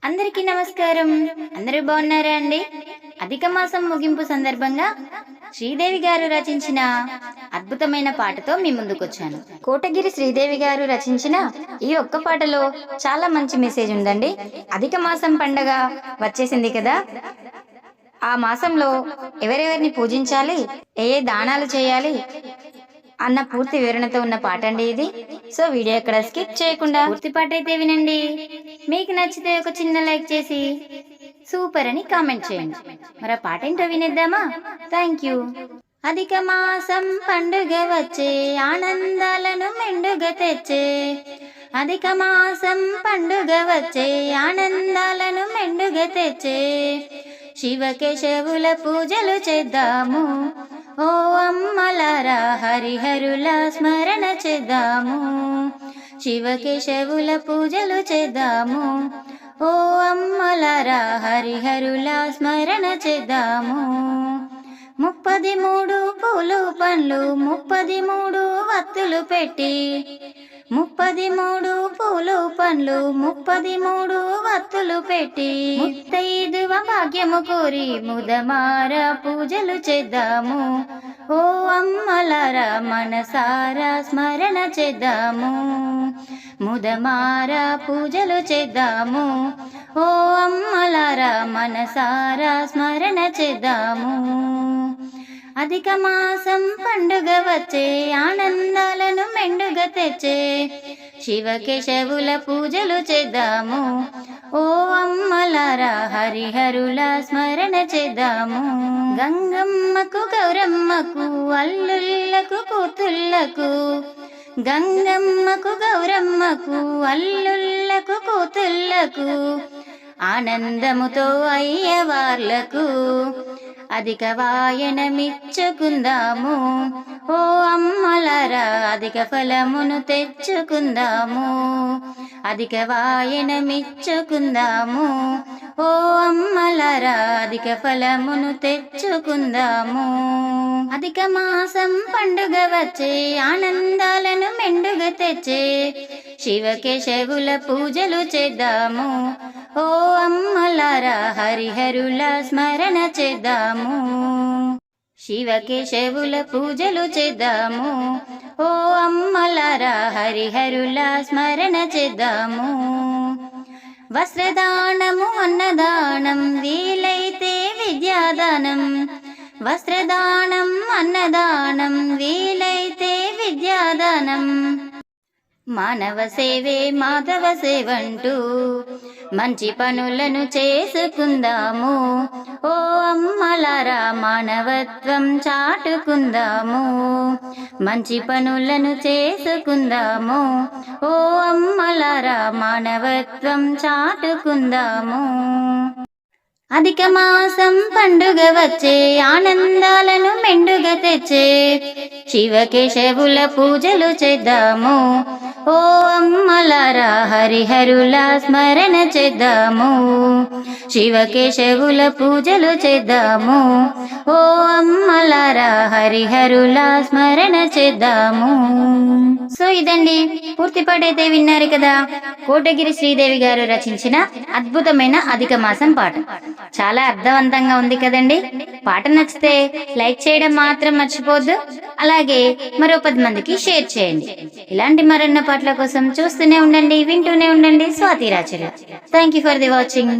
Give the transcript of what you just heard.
అందరికీ నమస్కారం. అందరూ బాగున్నారా అండి? అధిక మాసం ముగింపు సందర్భంగా శ్రీదేవి గారు రచించిన అద్భుతమైన పాటతో మీ ముందుకొచ్చాను. కోటగిరి శ్రీదేవి గారు రచించిన ఈ ఒక్క పాటలో చాలా మంచి మెసేజ్ ఉందండి. అధిక మాసం పండగ వచ్చేసింది కదా, ఆ మాసంలో ఎవరెవరిని పూజించాలి, ఏ దానాలు చేయాలి అన్న పూర్తి వివరణతో ఉన్న పాట అండి ఇది. సో వీడియో ఎక్కడ స్కిప్ చేయకుండా పూర్తి పాట అయితే వినండి. మీకు నచ్చితే ఒక చిన్న లైక్ చేసి సూపర్ అని కామెంట్ చేయండి. మరి ఆ పాట ఏంటో వినేద్దామా? Thank you. అధిక మాసం పండుగ వచ్చే, ఆనందాలను మెండుగా తెచ్చే. అధిక మాసం పండుగ వచ్చే, ఆనందాలను మెండుగా తెచ్చే. శివకేశవుల పూజలు చేద్దాము, ఓ అమ్మలారా హరిహరుల స్మరణ చేద్దాము. శివకేశవుల పూజలు చేద్దాము, ఓ అమ్మలారా హరిహరుల స్మరణ చేద్దాము. 33 పూలు పండ్లు 33 వత్తులు పెట్టి, 33 పూలు పండ్లు 33 వత్తులు పెట్టి, ముత్తైదువ భాగ్యము కోరి ముదమార పూజలు చేద్దాము, ఓ అమ్మలారా మనసారా స్మరణ చేద్దాము. ముదమార పూజలు చేద్దాము, ఓ అమ్మలారా మనసారా స్మరణ చేద్దాము. అధిక మాసం పండుగ వచ్చే, ఆనందాలను మెండుగా తెచ్చే. శివకేశవుల పూజలు చేద్దాము, ఓ అమ్మలారా హరిహరుల స్మరణ చేద్దాము. గంగమ్మకు గౌరమ్మకు అల్లుళ్ళకు కూతుళ్ళకు, గంగమ్మకు గౌరమ్మకు అల్లుళ్ళకు కూతుళ్ళకు, ఆనందముతో అయ్యవార్లకు అధిక వాయనమిచ్చుకుందాము, ఓ అమ్మలారా అధిక ఫలమును తెచ్చుకుందాము. అధిక వాయనమిచ్చుకుందాము, ఓ అమ్మలారా అధిక ఫలమును తెచ్చుకుందాము. అధిక మాసం పండుగ వచ్చే, ఆనందాలను మెండుగా తెచ్చే. శివకేశవుల పూజలు చేద్దాము, ఓ అమ్మలారా హరిహరుల స్మరణ చేద్దాము. శివకేశవుల పూజలు చేద్దాము, ఓ అమ్మలారా హరిహరుల స్మరణ చేద్దాము. వస్త్రదానము అన్నదానం, వీలైతే విద్యాదానం. వస్త్రదానం అన్నదానం, వీలైతే విద్యాదానం. మానవ సేవే మాధవ సేవంటూ మంచి పనులను చేసుకుందాము, ఓ అమ్మలారా మానవత్వం చాటుకుందాము. మంచి పనులను చేసుకుందాము, ఓ అమ్మలారా మానవత్వం చాటుకుందాము. అధిక మాసం పండుగ వచ్చే, ఆనందాలను మెండుగా తెచ్చే. శివకేశవుల పూజలు చేద్దాము, ఓ అమ్మలారా హరిహరుల స్మరణ చేద్దాము. శివకేశవుల పూజలు చేద్దాము, ఓ అమ్మలారా హరిహరుల స్మరణ చేద్దాము. సో ఇదండి పూర్తి పాట అయితే విన్నారు కదా. కోటగిరి శ్రీదేవి గారు రచించిన అద్భుతమైన అధిక మాసం పాట చాలా అర్థవంతంగా ఉంది కదండి. పాట నచ్చితే లైక్ చేయడం మాత్రం మర్చిపోద్దు. అలాగే మరో 10 మందికి షేర్ చేయండి. ఇలాంటి మరెన్న పాటల కోసం చూస్తూనే ఉండండి, వింటూనే ఉండండి Swathi Racharya. Thank you for the watching.